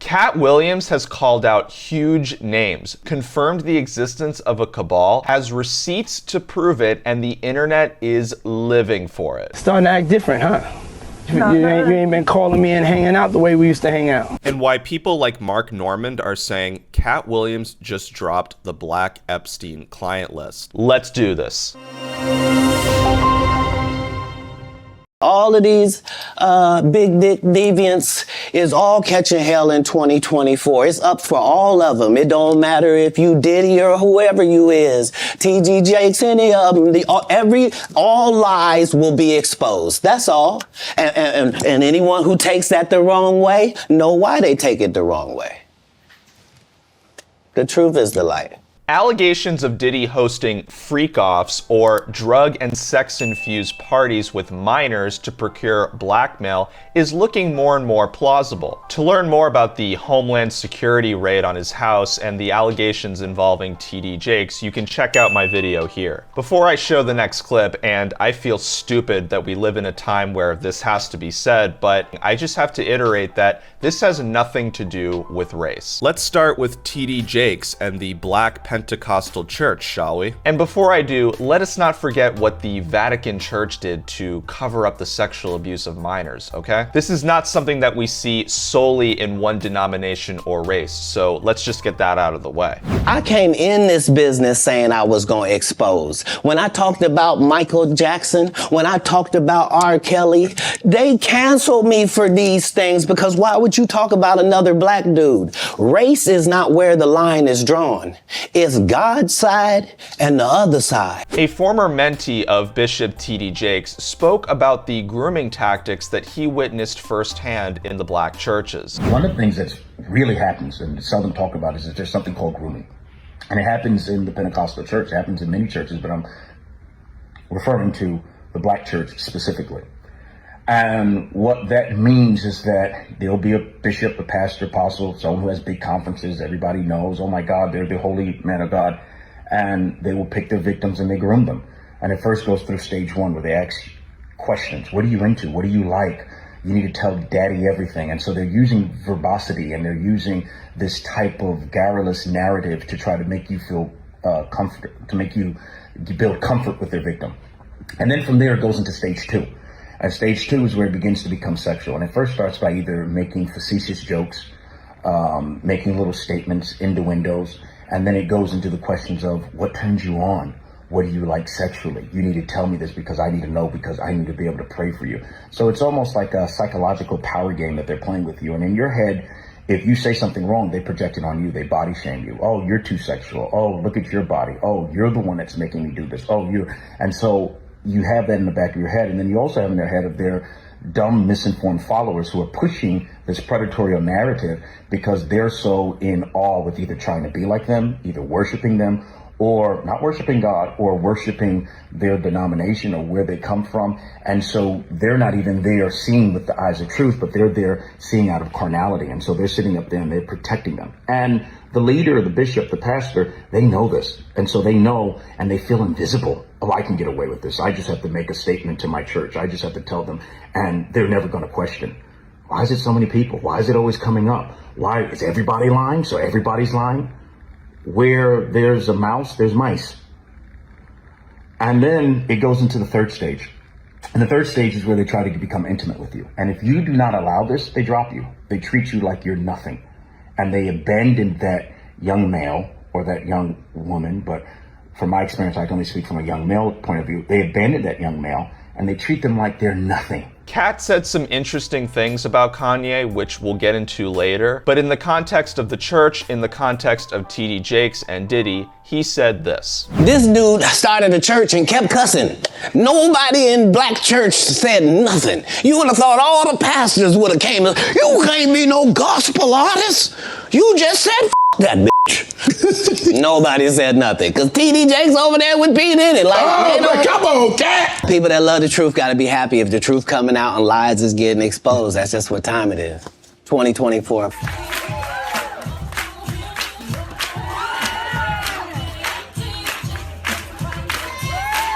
Katt Williams has called out huge names, confirmed the existence of a cabal, has receipts to prove it, and the internet is living for it. Starting to act different, huh? You ain't been calling me and hanging out the way we used to hang out. And why people like Mark Normand are saying Katt Williams just dropped the Black Epstein client list. Let's do this. All of these big dick deviants is all catching hell in 2024. It's up for all of them. It don't matter if you Diddy or whoever you is. TG Jakes, any of them. All lies will be exposed. That's all. And anyone who takes that the wrong way, know why they take it the wrong way. The truth is the light. Allegations of Diddy hosting freak-offs or drug and sex-infused parties with minors to procure blackmail is looking more and more plausible. To learn more about the Homeland Security raid on his house and the allegations involving TD Jakes, you can check out my video here. Before I show the next clip, and I feel stupid that we live in a time where this has to be said, but I just have to iterate that this has nothing to do with race. Let's start with TD Jakes and the Black Pentecostal Church, shall we? And before I do, let us not forget what the Vatican Church did to cover up the sexual abuse of minors, okay? This is not something that we see solely in one denomination or race, so let's just get that out of the way. I came in this business saying I was going to expose. When I talked about Michael Jackson, when I talked about R. Kelly, they canceled me for these things because why would you talk about another black dude? Race is not where the line is drawn. It's God's side and the other side. A former mentee of Bishop T.D. Jakes spoke about the grooming tactics that he witnessed firsthand in the black churches. One of the things that really happens and seldom talked about is that there's something called grooming. And it happens in the Pentecostal church, it happens in many churches, but I'm referring to the black church specifically. And what that means is that there'll be a bishop, a pastor, apostle, someone who has big conferences. Everybody knows, oh my God, they're the holy man of God. And they will pick their victims and they groom them. And it first goes through stage one where they ask questions. What are you into? What do you like? You need to tell daddy everything. And so they're using verbosity and they're using this type of garrulous narrative to try to make you feel comfort, to make you build comfort with their victim. And then from there, it goes into stage two. And stage two is where it begins to become sexual. And it first starts by either making facetious jokes, making little statements, innuendos, and then it goes into the questions of what turns you on? What do you like sexually? You need to tell me this because I need to know, because I need to be able to pray for you. So it's almost like a psychological power game that they're playing with you. And in your head, if you say something wrong, they project it on you. They body shame you. Oh, you're too sexual. Oh, look at your body. Oh, you're the one that's making me do this. Oh, and so you have that in the back of your head. And then you also have in their head of their dumb, misinformed followers who are pushing this predatory narrative because they're so in awe with either trying to be like them, either worshiping them, or not worshiping God, or worshiping their denomination or where they come from. And so they're not even there seeing with the eyes of truth, but they're there seeing out of carnality. And so they're sitting up there and they're protecting them. And the leader, the bishop, the pastor, they know this. And so they know and they feel invisible. Oh, I can get away with this. I just have to make a statement to my church. I just have to tell them, and they're never going to question. Why is it so many people? Why is it always coming up? Why is everybody lying? So everybody's lying? Where there's a mouse, there's mice. And then it goes into the third stage. And the third stage is where they try to become intimate with you. And if you do not allow this, they drop you. They treat you like you're nothing. And they abandon that young male or that young woman. But from my experience, I can only speak from a young male point of view. They abandon that young male and they treat them like they're nothing. Katt said some interesting things about Kanye, which we'll get into later, but in the context of the church, in the context of TD Jakes and Diddy, he said this. This dude started a church and kept cussing. Nobody in black church said nothing. You would have thought all the pastors would have came. You can't be no gospel artist. You just said F that bitch. Nobody said nothing. Because TD Jakes over there with P. Diddy. Like, come on, Katt. People that love the truth got to be happy if the truth coming out and lies is getting exposed. That's just what time it is. 2024.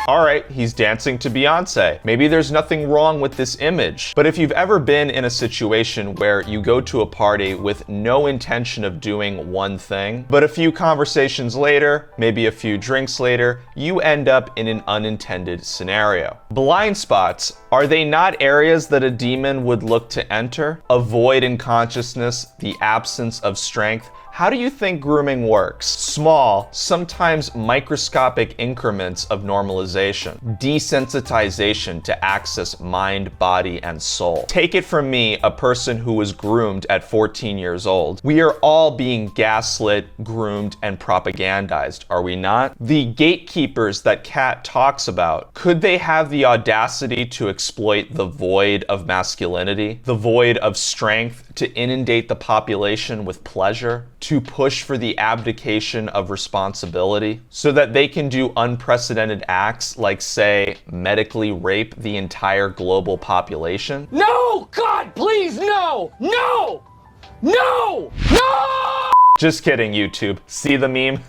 Alright, he's dancing to Beyonce. Maybe there's nothing wrong with this image. But if you've ever been in a situation where you go to a party with no intention of doing one thing, but a few conversations later, maybe a few drinks later, you end up in an unintended scenario. Blind spots, are they not areas that a demon would look to enter? A void in consciousness, the absence of strength. How do you think grooming works? Small, sometimes microscopic increments of normalization, desensitization to access mind, body, and soul. Take it from me, a person who was groomed at 14 years old. We are all being gaslit, groomed, and propagandized, are we not? The gatekeepers that Katt talks about, could they have the audacity to exploit the void of masculinity, the void of strength, to inundate the population with pleasure, to push for the abdication of responsibility, so that they can do unprecedented acts like, say, medically rape the entire global population? No! God, please, no! No! No! No! Just kidding, YouTube. See the meme?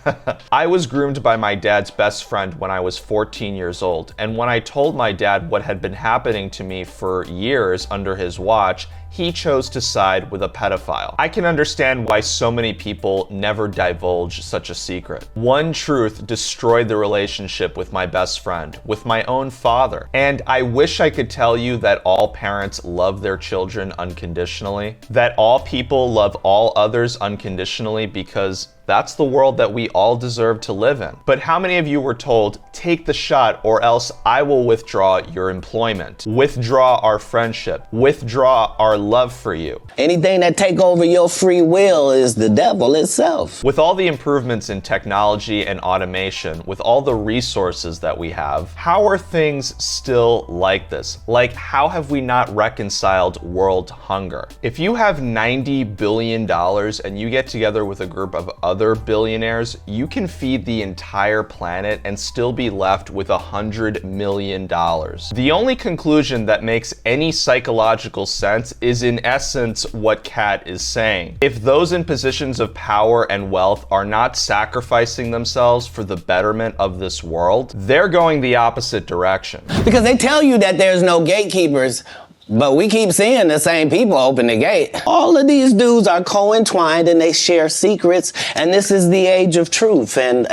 I was groomed by my dad's best friend when I was 14 years old, and when I told my dad what had been happening to me for years under his watch, he chose to side with a pedophile. I can understand why so many people never divulge such a secret. One truth destroyed the relationship with my best friend, with my own father. And I wish I could tell you that all parents love their children unconditionally, that all people love all others unconditionally, because that's the world that we all deserve to live in. But how many of you were told, take the shot or else I will withdraw your employment, withdraw our friendship, withdraw our love for you? Anything that take over your free will is the devil itself. With all the improvements in technology and automation, with all the resources that we have, how are things still like this? Like, how have we not reconciled world hunger? If you have $90 billion and you get together with a group of other billionaires, you can feed the entire planet and still be left with $100 million. The only conclusion that makes any psychological sense is in essence what Katt is saying. If those in positions of power and wealth are not sacrificing themselves for the betterment of this world, they're going the opposite direction. Because they tell you that there's no gatekeepers, but we keep seeing the same people open the gate. All of these dudes are co-entwined and they share secrets, and this is the age of truth. And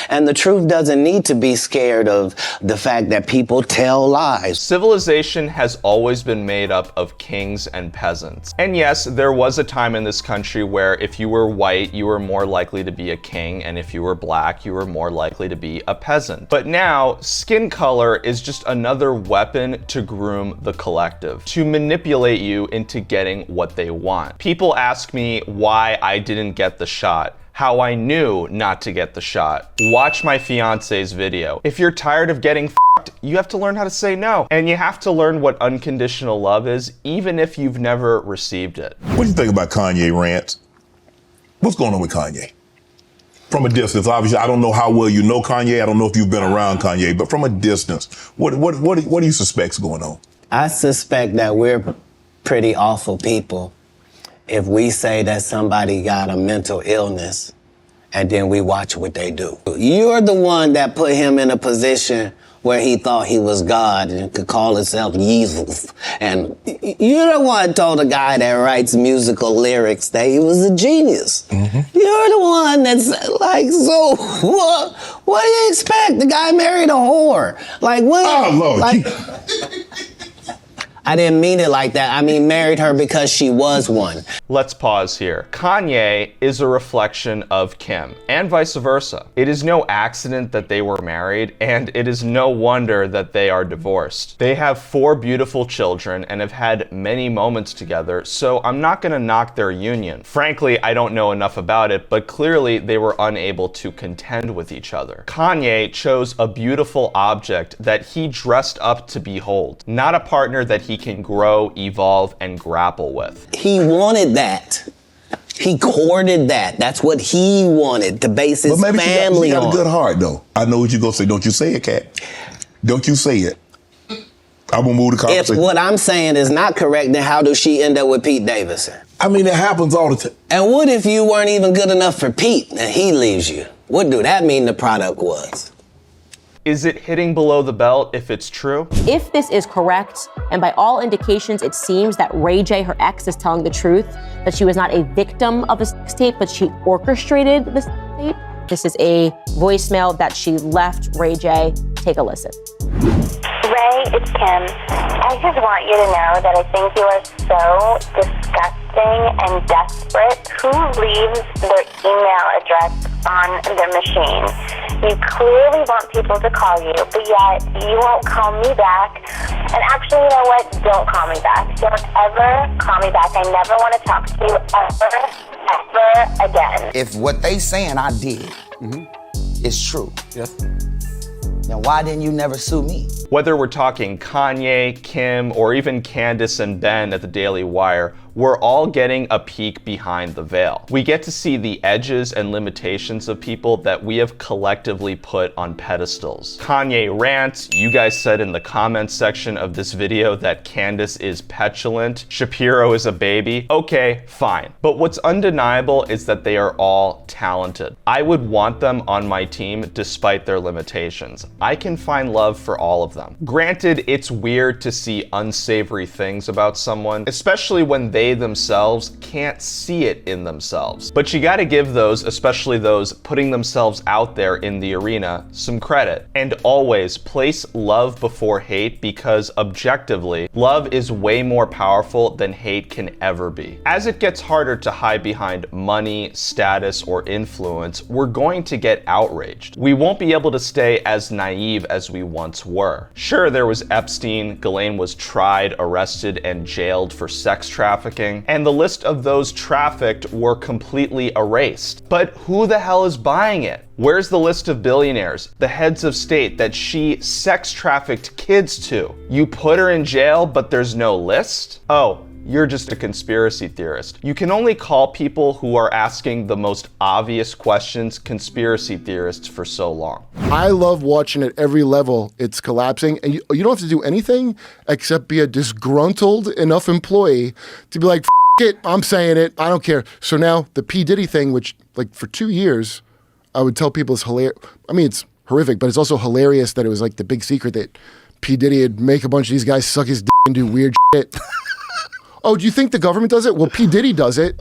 the truth doesn't need to be scared of the fact that people tell lies. Civilization has always been made up of kings and peasants. And yes, there was a time in this country where if you were white, you were more likely to be a king, and if you were black, you were more likely to be a peasant. But now, skin color is just another weapon to groom the collective, to manipulate you into getting what they want. People ask me why I didn't get the shot, how I knew not to get the shot. Watch my fiance's video. If you're tired of getting f***ed, you have to learn how to say no. And you have to learn what unconditional love is, even if you've never received it. What do you think about Kanye rants? What's going on with Kanye? From a distance, obviously, I don't know how well you know Kanye. I don't know if you've been around Kanye, but from a distance, what do you suspect's going on? I suspect that we're pretty awful people if we say that somebody got a mental illness and then we watch what they do. You're the one that put him in a position where he thought he was God and could call himself Jesus. And you're the one told a guy that writes musical lyrics that he was a genius. Mm-hmm. You're the one that's like, so what do you expect? The guy married a whore. Like, what? Oh, Lord. Like, I didn't mean it like that. I mean, married her because she was one. Let's pause here. Kanye is a reflection of Kim, and vice versa. It is no accident that they were married, and it is no wonder that they are divorced. They have 4 beautiful children and have had many moments together, so I'm not gonna knock their union. Frankly, I don't know enough about it, but clearly they were unable to contend with each other. Kanye chose a beautiful object that he dressed up to behold, not a partner that he can grow, evolve, and grapple with. He wanted that. He courted that. That's what he wanted to base his family on. She got a good heart, though. I know what you're going to say. Don't you say it, Katt. Don't you say it. I'm going to move the conversation. If what I'm saying is not correct, then how does she end up with Pete Davidson? I mean, it happens all the time. And what if you weren't even good enough for Pete and he leaves you? What do that mean the product was? Is it hitting below the belt if it's true? If this is correct, and by all indications, it seems that Ray J, her ex, is telling the truth, that she was not a victim of a sex tape, but she orchestrated the sex tape. This is a voicemail that she left Ray J. Take a listen. Ray, it's Kim. I just want you to know that I think you are so disgusting and desperate. Who leaves their email address on their machine? You clearly want people to call you, but yet you won't call me back. And actually, you know what? Don't call me back. Don't ever call me back. I never want to talk to you ever again. If what they saying I did is true, then why didn't you never sue me? Whether we're talking Kanye, Kim, or even Candace and Ben at the Daily Wire, we're all getting a peek behind the veil. We get to see the edges and limitations of people that we have collectively put on pedestals. Kanye rants. You guys said in the comments section of this video that Candace is petulant. Shapiro is a baby. Okay, fine. But what's undeniable is that they are all talented. I would want them on my team despite their limitations. I can find love for all of them. Granted, it's weird to see unsavory things about someone, especially when they themselves can't see it in themselves. But you gotta give those, especially those putting themselves out there in the arena, some credit. And always place love before hate, because objectively, love is way more powerful than hate can ever be. As it gets harder to hide behind money, status, or influence, we're going to get outraged. We won't be able to stay as naive as we once were. Sure, there was Epstein, Ghislaine was tried, arrested, and jailed for sex trafficking, and the list of those trafficked were completely erased. But who the hell is buying it? Where's the list of billionaires, the heads of state that she sex trafficked kids to? You put her in jail, but there's no list? Oh, you're just a conspiracy theorist. You can only call people who are asking the most obvious questions conspiracy theorists for so long. I love watching at every level it's collapsing, and you don't have to do anything except be a disgruntled enough employee to be like, F it, I'm saying it, I don't care. So now the P. Diddy thing, which like for 2 years, I would tell people it's hilarious. I mean, it's horrific, but it's also hilarious that it was like the big secret that P. Diddy would make a bunch of these guys suck his dick and do weird shit. Oh, do you think the government does it? Well, P. Diddy does it.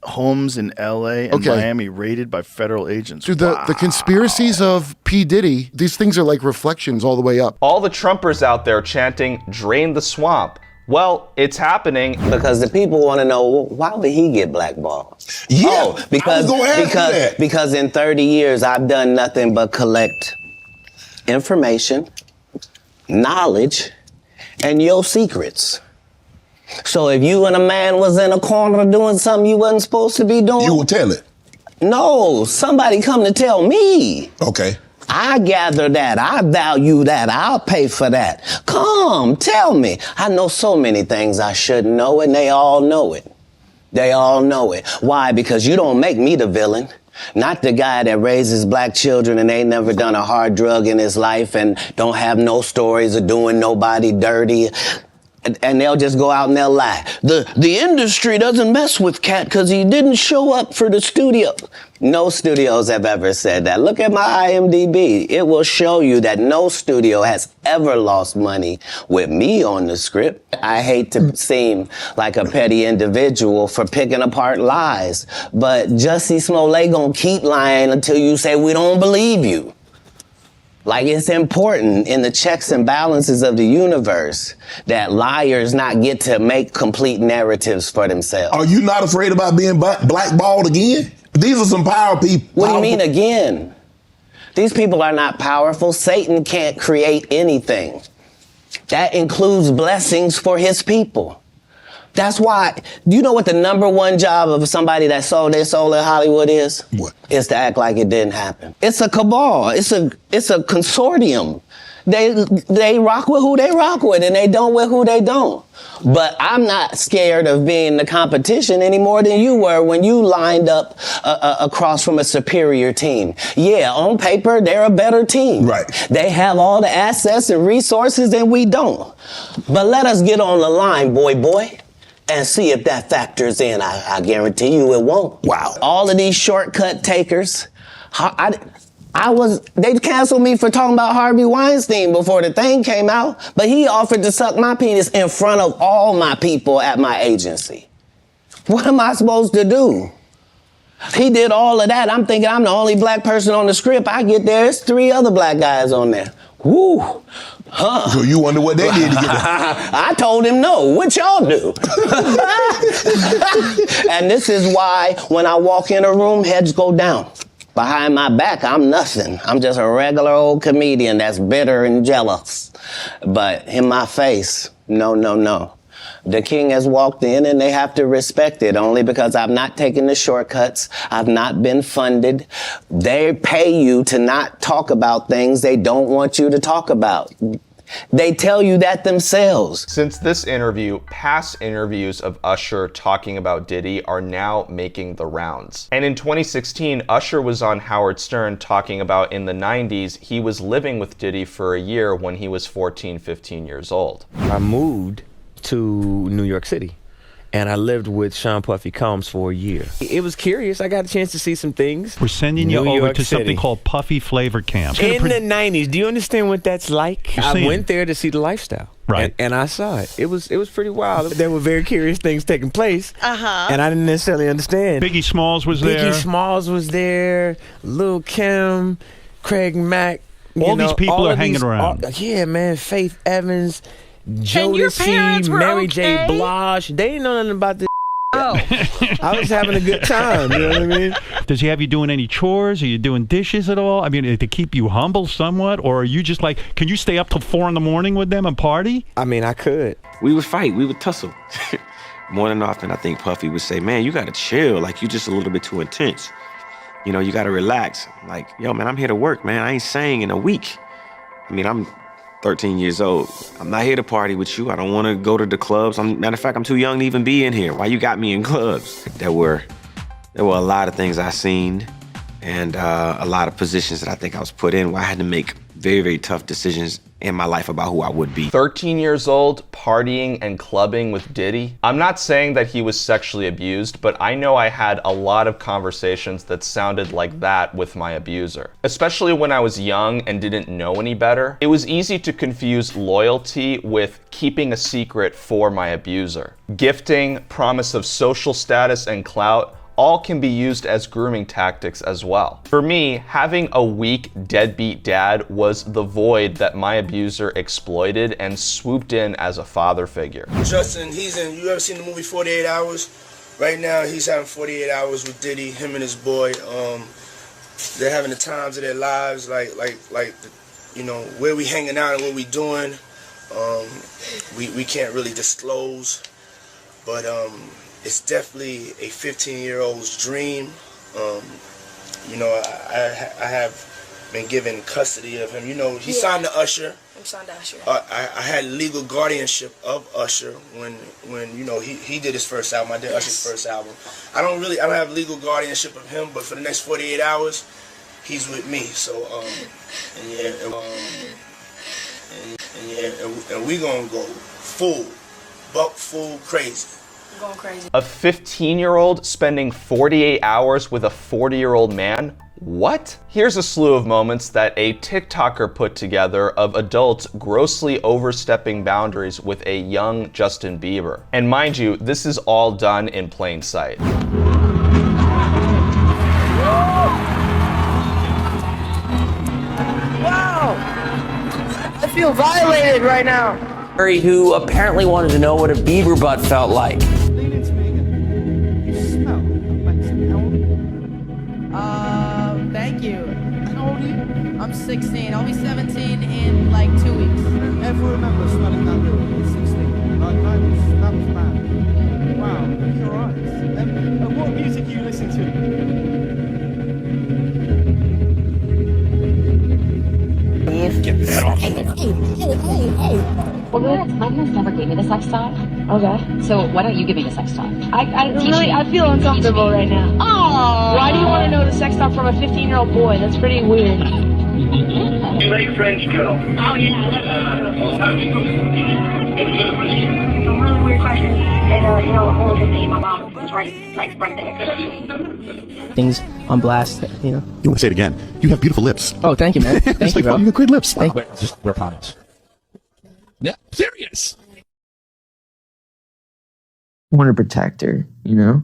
Homes in LA and Miami raided by federal agents. Dude, the conspiracies of P. Diddy, these things are like reflections all the way up. All the Trumpers out there chanting, drain the swamp. Well, it's happening. Because the people want to know, well, why would he get blackballed? Yeah, oh, because in 30 years, I've done nothing but collect information, knowledge, and your secrets. So if you and a man was in a corner doing something you wasn't supposed to be doing, you will tell it. No, somebody come to tell me. Okay. I gather that, I value that, I'll pay for that. Come, tell me. I know so many things I shouldn't know, and they all know it. They all know it. Why? Because you don't make me the villain. Not the guy that raises black children and ain't never done a hard drug in his life and don't have no stories of doing nobody dirty. And they'll just go out and they'll lie. The industry doesn't mess with Katt because he didn't show up for the studio. No studios have ever said that. Look at my IMDb. It will show you that no studio has ever lost money with me on the script. I hate to seem like a petty individual for picking apart lies, but Jussie Smollett gonna keep lying until you say we don't believe you. Like, it's important in the checks and balances of the universe that liars not get to make complete narratives for themselves. Are you not afraid about being blackballed again? These are some power people. What do you mean again? These people are not powerful. Satan can't create anything. That includes blessings for his people. That's why, do you know what the number one job of somebody that sold their soul in Hollywood is? What? Is to act like it didn't happen. It's a cabal. It's a consortium. They rock with who they rock with, and they don't with who they don't. But I'm not scared of being the competition any more than you were when you lined up across from a superior team. Yeah, on paper, they're a better team. Right. They have all the assets and resources, and we don't. But let us get on the line, boy. And see if that factors in. I guarantee you it won't. Wow. All of these shortcut takers, They canceled me for talking about Harvey Weinstein before the thing came out, but he offered to suck my penis in front of all my people at my agency. What am I supposed to do? He did all of that. I'm thinking I'm the only black person on the script. I get there, it's 3 other black guys on there. Woo. Huh. So you wonder what they did to get that? I told him no. What y'all do? And this is why when I walk in a room, heads go down. Behind my back, I'm nothing. I'm just a regular old comedian that's bitter and jealous. But in my face, no, no, no. The king has walked in and they have to respect it only because I've not taken the shortcuts. I've not been funded. They pay you to not talk about things they don't want you to talk about. They tell you that themselves. Since this interview, past interviews of Usher talking about Diddy are now making the rounds. And in 2016, Usher was on Howard Stern talking about in the 90s, he was living with Diddy for a year when he was 14, 15 years old. I moved to New York City and I lived with Sean Puffy Combs for a year. It was curious. I got a chance to see some things. We're sending you over to something called Puffy Flavor Camp. In the 90s. Do you understand what that's like? I went there to see the lifestyle. Right. And I saw it. It was pretty wild. There were very curious things taking place. And I didn't necessarily understand. Biggie Smalls was there. Biggie Smalls was there. Lil' Kim, Craig Mack. All these people are hanging around. Yeah, man. Faith Evans. Jodeci, Mary J. Blige, they didn't know nothing about this. Oh. I was having a good time, you know what I mean? Does he have you doing any chores? Are you doing dishes at all? I mean, to keep you humble somewhat? Or are you just like, can you stay up till 4 a.m. with them and party? I mean, I could. We would fight, we would tussle. More than often, I think Puffy would say, man, you gotta chill, like you just a little bit too intense. You know, you gotta relax. Like, yo, man, I'm here to work, man. I ain't sang in a week. I mean, I'm 13 years old. I'm not here to party with you. I don't want to go to the clubs. Matter of fact, I'm too young to even be in here. Why you got me in clubs? There were a lot of things I seen and a lot of positions that I think I was put in where I had to make very, very tough decisions in my life about who I would be. 13 years old, partying and clubbing with Diddy. I'm not saying that he was sexually abused, but I know I had a lot of conversations that sounded like that with my abuser. Especially when I was young and didn't know any better. It was easy to confuse loyalty with keeping a secret for my abuser. Gifting, promise of social status and clout, all can be used as grooming tactics as well. For me, having a weak, deadbeat dad was the void that my abuser exploited and swooped in as a father figure. Justin, you ever seen the movie 48 Hours? Right now, he's having 48 hours with Diddy, him and his boy. They're having the times of their lives, like, you know, where we hanging out and what we doing. We can't really disclose, but it's definitely a 15-year-old's dream. You know, I have been given custody of him. You know, he signed to Usher. I'm signed to Usher. I had legal guardianship of Usher when you know he did his first album. I did Usher's first album. I don't have legal guardianship of him, but for the next 48 hours, he's with me. So and we gonna go full crazy. Going crazy. A 15-year-old spending 48 hours with a 40-year-old man? What? Here's a slew of moments that a TikToker put together of adults grossly overstepping boundaries with a young Justin Bieber. And mind you, this is all done in plain sight. Wow! I feel violated right now. Who apparently wanted to know what a Bieber butt felt like. Thank you. How old are you? I'm 16. I'll be 17 in like 2 weeks. Ever remember smelling that little at 16? That was mad. Wow, look at your eyes. And what music you listen to? Get that off. Hey. Well, my parents never gave me the sex talk. Okay. So why don't you give me the sex talk? I feel uncomfortable right now. Aww. Why do you want to know the sex talk from a 15-year-old boy? That's pretty weird. You make friends go. Oh, yeah. A really weird question. And, how old is my mom? Things on blast, you know. You want to say it again? You have beautiful lips. Oh, thank you, man. Thank you, bro. You have great lips. Thank you. Just wear condoms. Yeah, serious. I want to protect her, you know?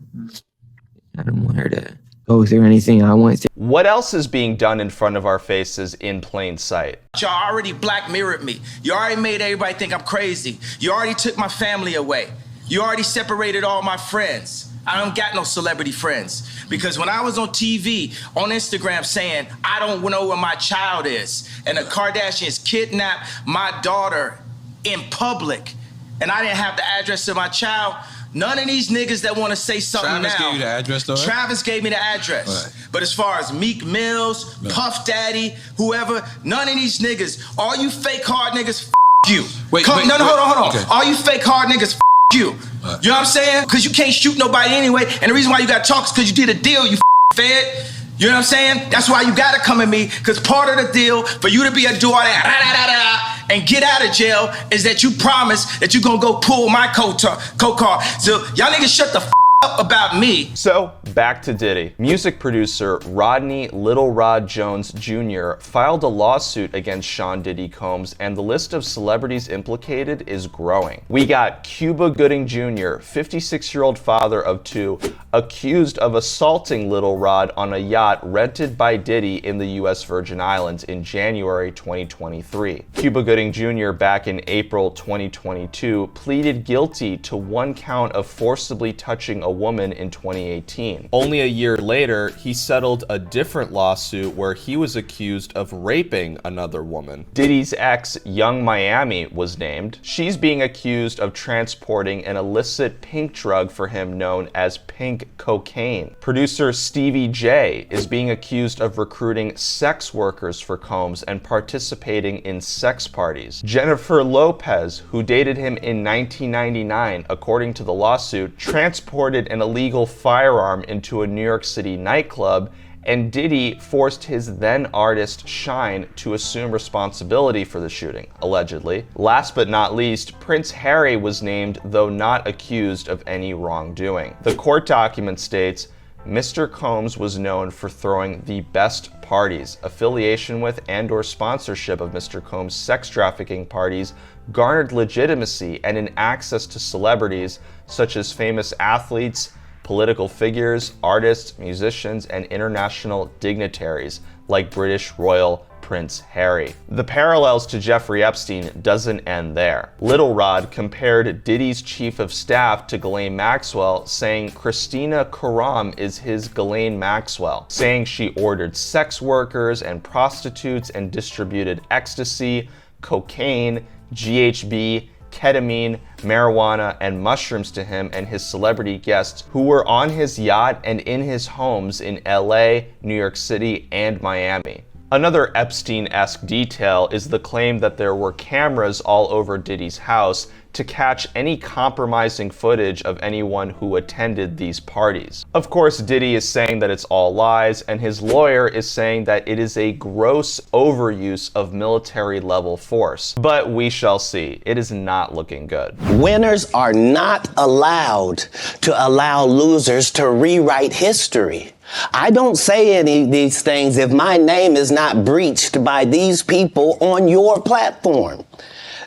I don't want her to go through anything I want to. What else is being done in front of our faces in plain sight? Y'all already black mirrored me. You already made everybody think I'm crazy. You already took my family away. You already separated all my friends. I don't got no celebrity friends. Because when I was on TV, on Instagram saying, I don't know where my child is, and the Kardashians kidnapped my daughter in public, and I didn't have the address of my child, none of these niggas that want to say something Travis now. gave you the address, though, right? Travis gave me the address. Right. But as far as Meek Mills, Puff Daddy, whoever, none of these niggas, all you fake hard niggas, you. Hold on. Okay. All you fake hard niggas, you. Right. You know what I'm saying? Because you can't shoot nobody anyway, and the reation why you got to talk is because you did a deal, you fed. You know what I'm saying? That's why you got to come at me, because part of the deal for you to be a do all that and get out of jail is that you promise that you're going to go pull my co-car. So y'all niggas shut the up about me. So, back to Diddy. Music producer Rodney Little Rod Jones Jr. filed a lawsuit against Sean Diddy Combs, and the list of celebrities implicated is growing. We got Cuba Gooding Jr., 56-year-old father of two, accused of assaulting Little Rod on a yacht rented by Diddy in the U.S. Virgin Islands in January 2023. Cuba Gooding Jr. back in April 2022 pleaded guilty to one count of forcibly touching a woman in 2018. Only a year later, he settled a different lawsuit where he was accused of raping another woman. Diddy's ex, Young Miami, was named. She's being accused of transporting an illicit pink drug for him known as pink cocaine. Producer Stevie J is being accused of recruiting sex workers for Combs and participating in sex parties. Jennifer Lopez, who dated him in 1999, according to the lawsuit, transported an illegal firearm into a New York City nightclub, and Diddy forced his then artist Shine to assume responsibility for the shooting, allegedly. Last but not least, Prince Harry was named, though not accused of any wrongdoing. The court document states, Mr. Combs was known for throwing the best parties. Affiliation with and/or sponsorship of Mr. Combs' sex trafficking parties garnered legitimacy and an access to celebrities such as famous athletes, political figures, artists, musicians, and international dignitaries like British Royal Prince Harry. The parallels to Jeffrey Epstein doesn't end there. Little Rod compared Diddy's chief of staff to Ghislaine Maxwell, saying Christina Karam is his Ghislaine Maxwell, saying she ordered sex workers and prostitutes and distributed ecstasy, cocaine, GHB, ketamine, marijuana, and mushrooms to him and his celebrity guests who were on his yacht and in his homes in LA, New York City, and Miami. Another Epstein-esque detail is the claim that there were cameras all over Diddy's house to catch any compromising footage of anyone who attended these parties. Of course, Diddy is saying that it's all lies, and his lawyer is saying that it is a gross overuse of military-level force. But we shall see. It is not looking good. Winners are not allowed to allow losers to rewrite history. I don't say any of these things if my name is not breached by these people on your platform.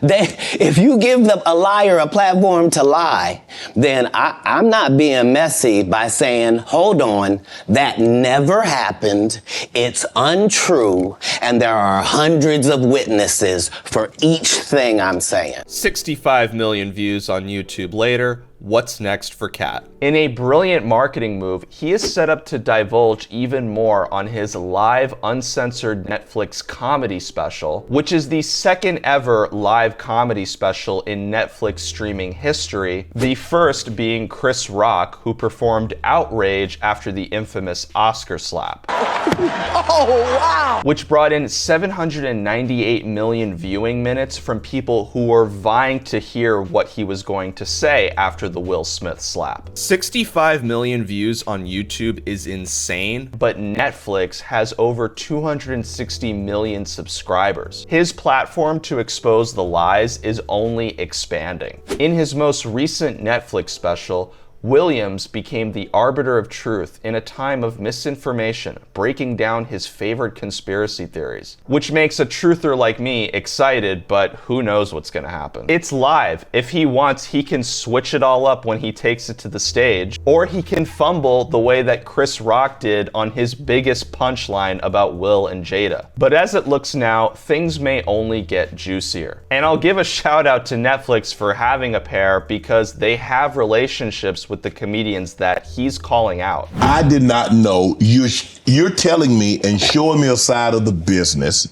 If you give a liar a platform to lie, then I'm not being messy by saying, hold on, that never happened, it's untrue, and there are hundreds of witnesses for each thing I'm saying. 65 million views on YouTube later. What's next for Katt? In a brilliant marketing move, he is set up to divulge even more on his live, uncensored Netflix comedy special, which is the second ever live comedy special in Netflix streaming history, the first being Chris Rock, who performed Outrage after the infamous Oscar slap. Oh, wow! Which brought in 798 million viewing minutes from people who were vying to hear what he was going to say after the Will Smith slap. 65 million views on YouTube is insane, but Netflix has over 260 million subscribers. His platform to expose the lies is only expanding. In his most recent Netflix special, Williams became the arbiter of truth in a time of misinformation, breaking down his favorite conspiracy theories, which makes a truther like me excited, but who knows what's gonna happen. It's live. If he wants, he can switch it all up when he takes it to the stage, or he can fumble the way that Chris Rock did on his biggest punchline about Will and Jada. But as it looks now, things may only get juicier. And I'll give a shout out to Netflix for having a pair because they have relationships with the comedians that he's calling out. I did not know. You're telling me and showing me a side of the business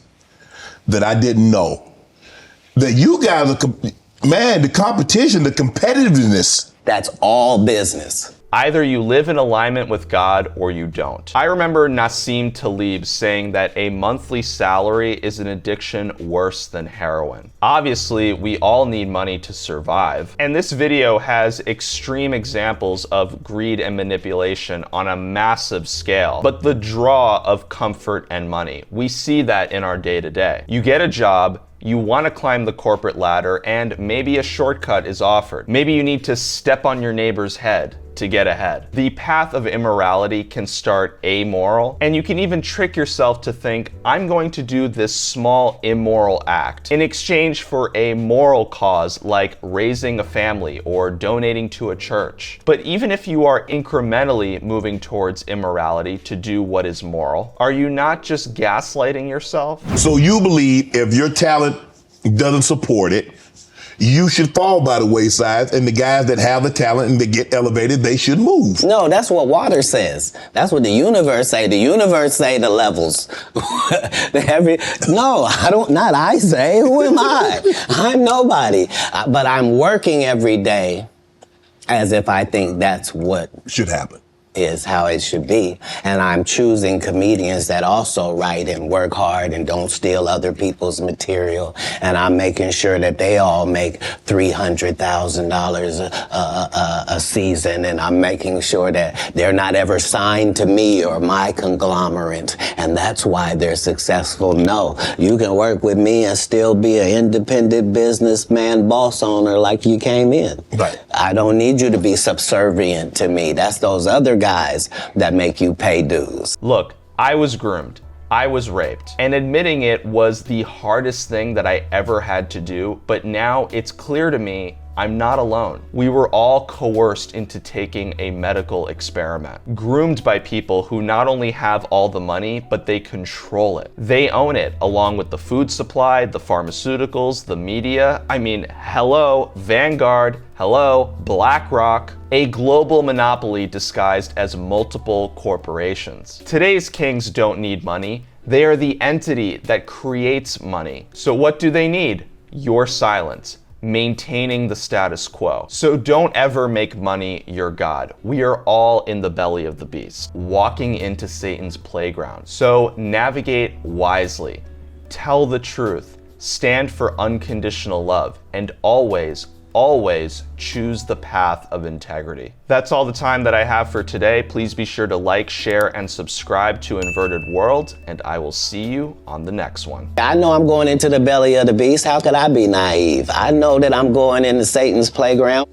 that I didn't know. That you guys are, man, the competition, the competitiveness. That's all business. Either you live in alignment with God or you don't. I remember Nassim Taleb saying that a monthly salary is an addiction worse than heroin. Obviously, we all need money to survive. And this video has extreme examples of greed and manipulation on a massive scale. But the draw of comfort and money, we see that in our day-to-day. You get a job, you want to climb the corporate ladder, and maybe a shortcut is offered. Maybe you need to step on your neighbor's head to get ahead. The path of immorality can start amoral, and you can even trick yourself to think, I'm going to do this small immoral act in exchange for a moral cause like raising a family or donating to a church. But even if you are incrementally moving towards immorality to do what is moral, are you not just gaslighting yourself? So you believe if your talent doesn't support it, you should fall by the wayside, and the guys that have the talent and that get elevated, they should move. No, that's what water says. That's what the universe say. The universe say the levels. No, not I say. Who am I? I'm nobody. But I'm working every day as if I think that's what should happen. Is how it should be. And I'm choosing comedians that also write and work hard and don't steal other people's material. And I'm making sure that they all make $300,000 a season. And I'm making sure that they're not ever signed to me or my conglomerate. And that's why they're successful. No, you can work with me and still be an independent businessman, boss owner like you came in. Right. I don't need you to be subservient to me. That's those other guys that make you pay dues. Look, I was groomed. I was raped. And admitting it was the hardest thing that I ever had to do, but now it's clear to me I'm not alone. We were all coerced into taking a medical experiment, groomed by people who not only have all the money, but they control it. They own it, along with the food supply, the pharmaceuticals, the media. I mean, hello, Vanguard, hello, BlackRock, a global monopoly disguised as multiple corporations. Today's kings don't need money. They are the entity that creates money. So what do they need? Your silence. Maintaining the status quo. So don't ever make money your god. We are all in the belly of the beast, walking into Satan's playground. So navigate wisely, tell the truth, stand for unconditional love, and always choose the path of integrity. That's all the time that I have for today. Please be sure to like, share, and subscribe to Inverted World, and I will see you on the next one. I know I'm going into the belly of the beast. How could I be naive? I know that I'm going into Satan's playground.